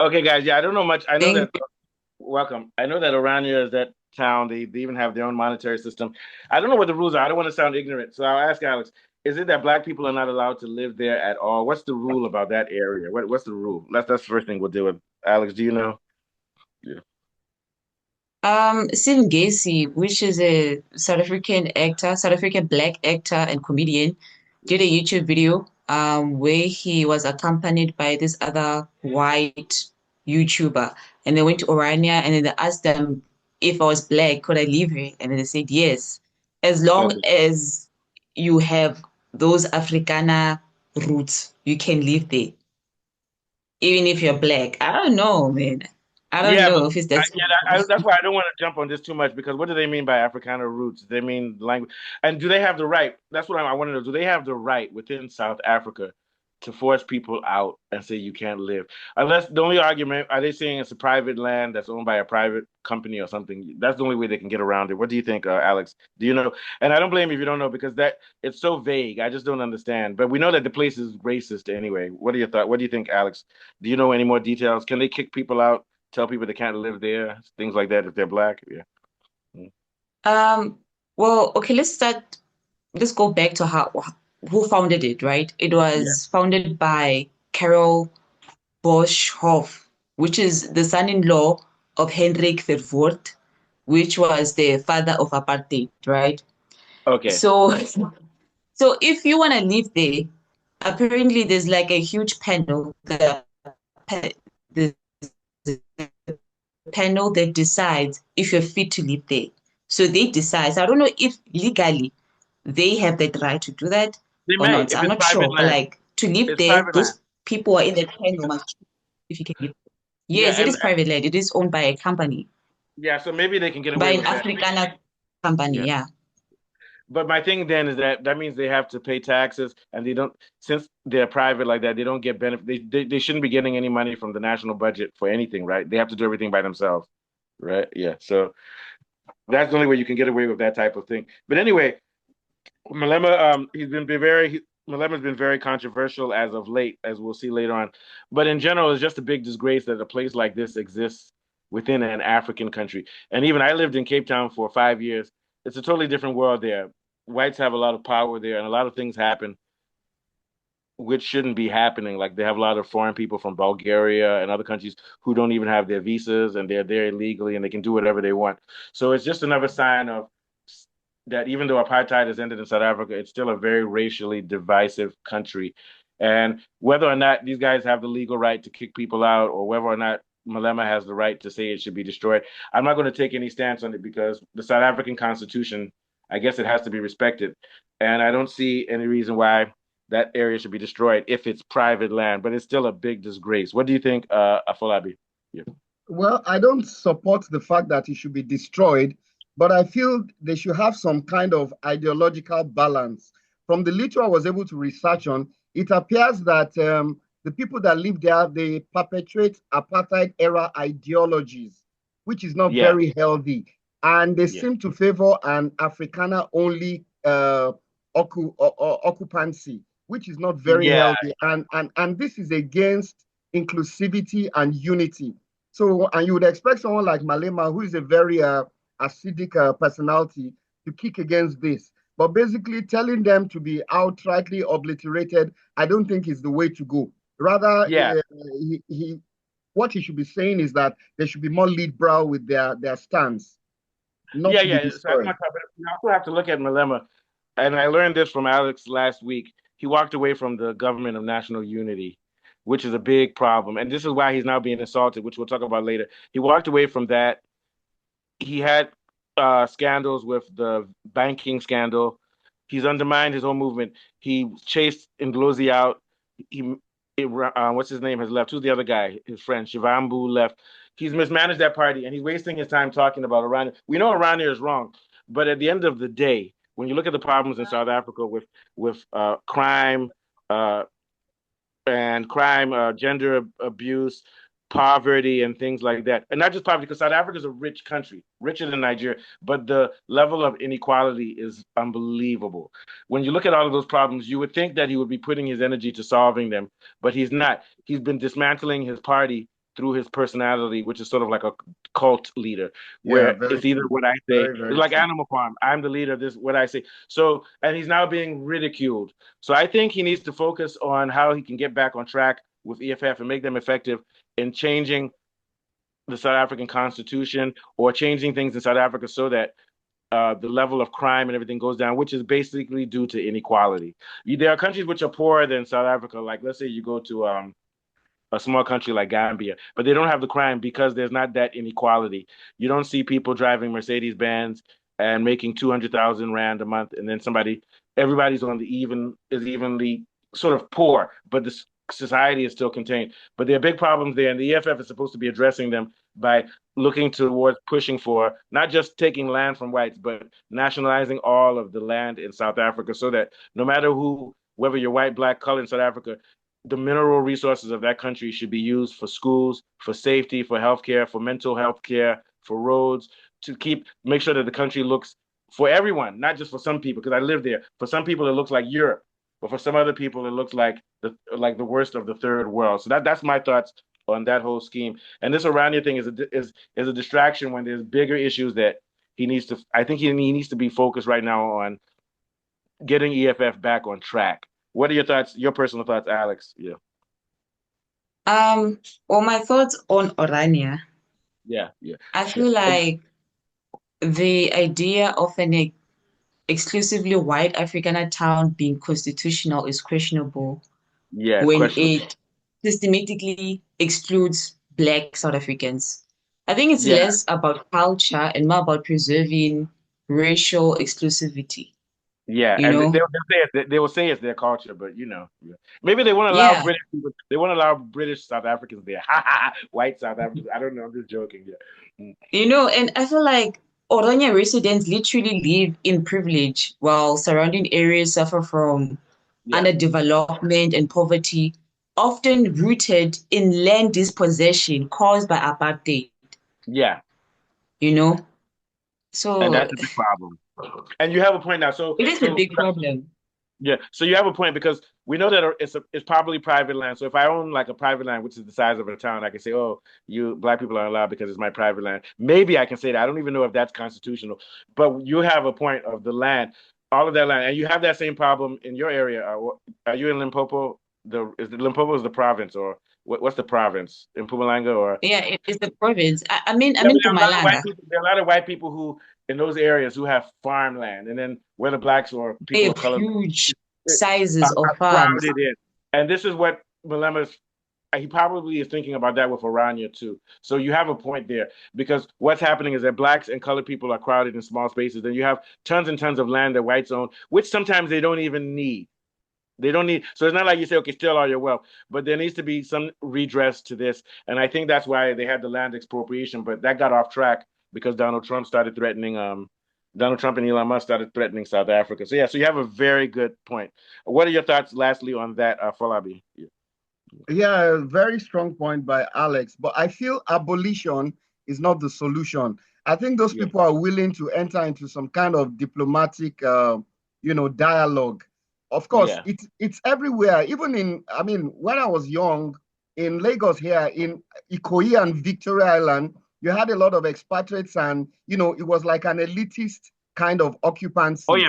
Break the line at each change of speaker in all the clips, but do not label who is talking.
Okay, guys. Yeah, I don't know much. I know that.
Thank
Welcome. I know that Orania is that town. They even have their own monetary system. I don't know what the rules are. I don't want to sound ignorant, so I'll ask Alex. Is it that black people are not allowed to live there at all? What's the rule about that area? What's the rule? That's the first thing we'll deal with. Alex, do you know? Yeah.
Stephen Gacy, which is a South African actor, South African black actor and comedian, did a YouTube video where he was accompanied by this other white YouTuber, and they went to Orania, and then they asked them if I was black, could I live here? And then they said yes, as long
Okay.
as you have those Afrikaner roots, you can live there, even if you're black. I don't know, man. I don't
Yeah, but
know if it's that
that's why I don't want to jump on this too much because what do they mean by Africana roots? They mean language, and do they have the right? That's what I want to know. Do they have the right within South Africa to force people out and say you can't live? Unless the only argument are they saying it's a private land that's owned by a private company or something? That's the only way they can get around it. What do you think, Alex? Do you know? And I don't blame you if you don't know because that it's so vague. I just don't understand. But we know that the place is racist anyway. What are your thoughts? What do you think, Alex? Do you know any more details? Can they kick people out? Tell people they can't live there, things like that if they're black. Yeah. Mm.
Um, well, okay, let's go back to how who founded it, right? It
Yeah.
was founded by Karel Boshoff, which is the son-in-law of Hendrik Verwoerd, which was the father of apartheid, right?
Okay.
So, so if you want to live there, apparently there's like a huge panel, the panel that decides if you're fit to live there. So they decide. So I don't know if legally they have the right to do that
They
or
may
not.
if
I'm
it's
not
private
sure. But
land.
like to live
It's
there,
private land.
those people are in the panel must choose if you can live.
Yeah,
Yes, it is private land. It is owned by a company,
yeah, so maybe they can get
by
away
an
with that.
Afrikaner company.
Yeah.
Yeah.
But my thing then is that that means they have to pay taxes and they don't since they're private like that, they don't get benefit they shouldn't be getting any money from the national budget for anything, right? They have to do everything by themselves. Right? Yeah. So that's the only way you can get away with that type of thing. But anyway, Malema, Malema's been very controversial as of late, as we'll see later on. But in general, it's just a big disgrace that a place like this exists within an African country. And even I lived in Cape Town for 5 years. It's a totally different world there. Whites have a lot of power there, and a lot of things happen which shouldn't be happening. Like they have a lot of foreign people from Bulgaria and other countries who don't even have their visas and they're there illegally and they can do whatever they want. So it's just another sign of that even though apartheid has ended in South Africa, it's still a very racially divisive country. And whether or not these guys have the legal right to kick people out or whether or not Malema has the right to say it should be destroyed, I'm not going to take any stance on it because the South African Constitution, I guess it has to be respected. And I don't see any reason why that area should be destroyed if it's private land, but it's still a big disgrace. What do you think, Afolabi? Yeah.
Well, I don't support the fact that it should be destroyed, but I feel they should have some kind of ideological balance. From the little I was able to research on, it appears that the people that live there, they perpetuate apartheid era ideologies, which is not
Yeah,
very healthy. And they
yeah,
seem to favor an Afrikaner only occupancy, which is not very
yeah,
healthy. And this is against inclusivity and unity. So, and you would expect someone like Malema, who is a very acidic personality, to kick against this. But basically, telling them to be outrightly obliterated, I don't think is the way to go. Rather,
yeah,
what he should be saying is that they should be more liberal with their stance, not
yeah,
to be
yeah. So that's my
destroyed.
thought. But you also have to look at Malema, and I learned this from Alex last week. He walked away from the government of national unity, which is a big problem, and this is why he's now being assaulted, which we'll talk about later. He walked away from that. He had scandals with the banking scandal. He's undermined his own movement. He chased Ndlozi out. He, what's his name has left. Who's the other guy? His friend Shivambu left. He's mismanaged that party, and he's wasting his time talking about Orania. We know Orania is wrong, but at the end of the day, when you look at the problems in South Africa with crime, uh, gender abuse, poverty, and things like that. And not just poverty, because South Africa is a rich country, richer than Nigeria, but the level of inequality is unbelievable. When you look at all of those problems, you would think that he would be putting his energy to solving them, but he's not. He's been dismantling his party through his personality, which is sort of like a cult leader,
Yeah,
where
very
it's either
true.
what I say,
Very,
it's
very
like
true.
Animal Farm. I'm the leader of this, what I say. So, and he's now being ridiculed. So I think he needs to focus on how he can get back on track with EFF and make them effective in changing the South African constitution or changing things in South Africa so that the level of crime and everything goes down, which is basically due to inequality. There are countries which are poorer than South Africa. Like, let's say you go to a small country like Gambia, but they don't have the crime because there's not that inequality. You don't see people driving Mercedes Benz and making 200,000 rand a month, and then everybody's on the is evenly sort of poor, but the society is still contained. But there are big problems there, and the EFF is supposed to be addressing them by looking towards pushing for not just taking land from whites, but nationalizing all of the land in South Africa so that no matter who, whether you're white, black, color in South Africa, the mineral resources of that country should be used for schools, for safety, for healthcare, for mental health care, for roads, to make sure that the country looks for everyone, not just for some people, because I live there. For some people, it looks like Europe, but for some other people, it looks like the worst of the third world. So that's my thoughts on that whole scheme. And this Orania thing is a distraction when there's bigger issues that he needs to. I think he needs to be focused right now on getting EFF back on track. What are your thoughts? Your personal thoughts, Alex? Yeah.
Um, well, my thoughts on Orania.
Yeah, yeah,
I
yeah,
feel like the idea of an exclusively white Afrikaner town being constitutional is questionable
yeah. It's
when
questionable.
it systematically excludes Black South Africans. I think it's
Yeah,
less about culture and more about preserving racial exclusivity,
yeah,
you
and
know?
they will say it's their culture, but yeah. Maybe they won't allow
Yeah.
British people. They won't allow British South Africans there. White South Africans. I don't know. I'm just joking. Yeah,
And I feel like Orania residents literally live in privilege while surrounding areas suffer from
yeah,
underdevelopment and poverty, often rooted in land dispossession caused by apartheid,
yeah.
you know?
And
So
that's a big problem. And you have a point now.
it is a big problem.
Yeah, so you have a point because we know that it's probably private land. So if I own like a private land, which is the size of a town, I can say, "Oh, you black people are allowed because it's my private land." Maybe I can say that. I don't even know if that's constitutional. But you have a point of the land, all of that land, and you have that same problem in your area. Are you in Limpopo? Limpopo is the province, or what's the province in Mpumalanga, or
Yeah, it's the province. I mean,
yeah,
I'm
but
in
there are a lot of white
Pumalanga.
people. There are a lot of white people who in those areas who have farmland, and then whether blacks or
They
people
have
of color
huge sizes of
are
farms.
crowded in. And this is what Malema's he probably is thinking about that with Orania too. So you have a point there because what's happening is that blacks and colored people are crowded in small spaces. And you have tons and tons of land that whites own, which sometimes they don't even need. They don't need, so it's not like you say, okay, steal all your wealth, but there needs to be some redress to this. And I think that's why they had the land expropriation, but that got off track because Donald Trump and Elon Musk started threatening South Africa. So yeah, so you have a very good point. What are your thoughts lastly on that, Falabi? Yeah.
Yeah, a very strong point by Alex. But I feel abolition is not the solution. I think those
Yeah.
people are willing to enter into some kind of diplomatic, dialogue. Of course,
Yeah.
it's everywhere. Even in, I mean, when I was young in Lagos here, in Ikoyi and Victoria Island, you had a lot of expatriates, and it was like an elitist kind of
Oh
occupancy.
yeah,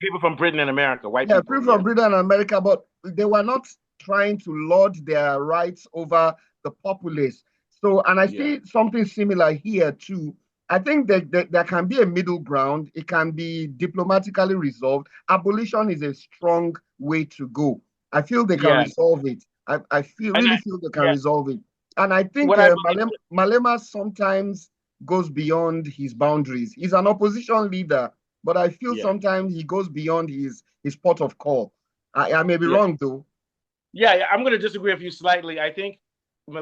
people from Britain and America, white
Yeah,
people.
people
Yeah.
from Britain and America, but they were not trying to lord their rights over the populace. So, and I
Yeah.
see something similar here too. I think that there can be a middle ground. It can be diplomatically resolved. Abolition is a strong way to go. I feel they can
Yeah.
resolve it. I feel
And
really feel they can
yeah,
resolve it. And I think
what I believe.
Malema sometimes goes beyond his boundaries. He's an opposition leader, but I feel
Yeah.
sometimes he goes beyond his port of call. I may be
Yeah.
wrong though.
Yeah, I'm going to disagree with you slightly. I think we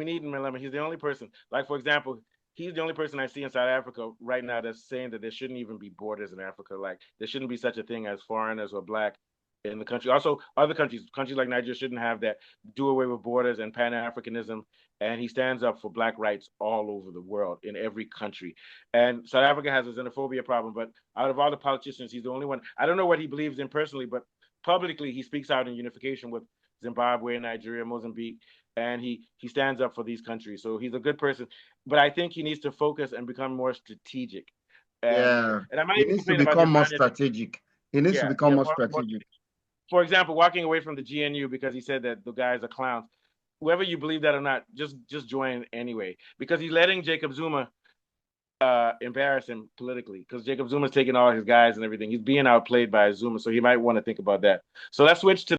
need Malema. He's the only person. Like, for example, he's the only person I see in South Africa right now that's saying that there shouldn't even be borders in Africa. Like, there shouldn't be such a thing as foreigners or black in the country. Also, other countries like Nigeria shouldn't have that. Do away with borders and Pan-Africanism. And he stands up for black rights all over the world in every country. And South Africa has a xenophobia problem, but out of all the politicians, he's the only one. I don't know what he believes in personally, but publicly he speaks out in unification with Zimbabwe, Nigeria, Mozambique. and he stands up for these countries. So he's a good person, but I think he needs to focus and become more strategic.
Yeah.
And I'm not
He
even
needs to
complaining about
become
their
more
financial.
strategic. He needs to
Yeah,
become
yeah.
more strategic.
For example, walking away from the GNU because he said that the guys are clowns. Whether you believe that or not, just join anyway, because he's letting Jacob Zuma embarrass him politically, because Jacob Zuma's taking all his guys and everything. He's being outplayed by Zuma, so he might want to think about that. So let's switch to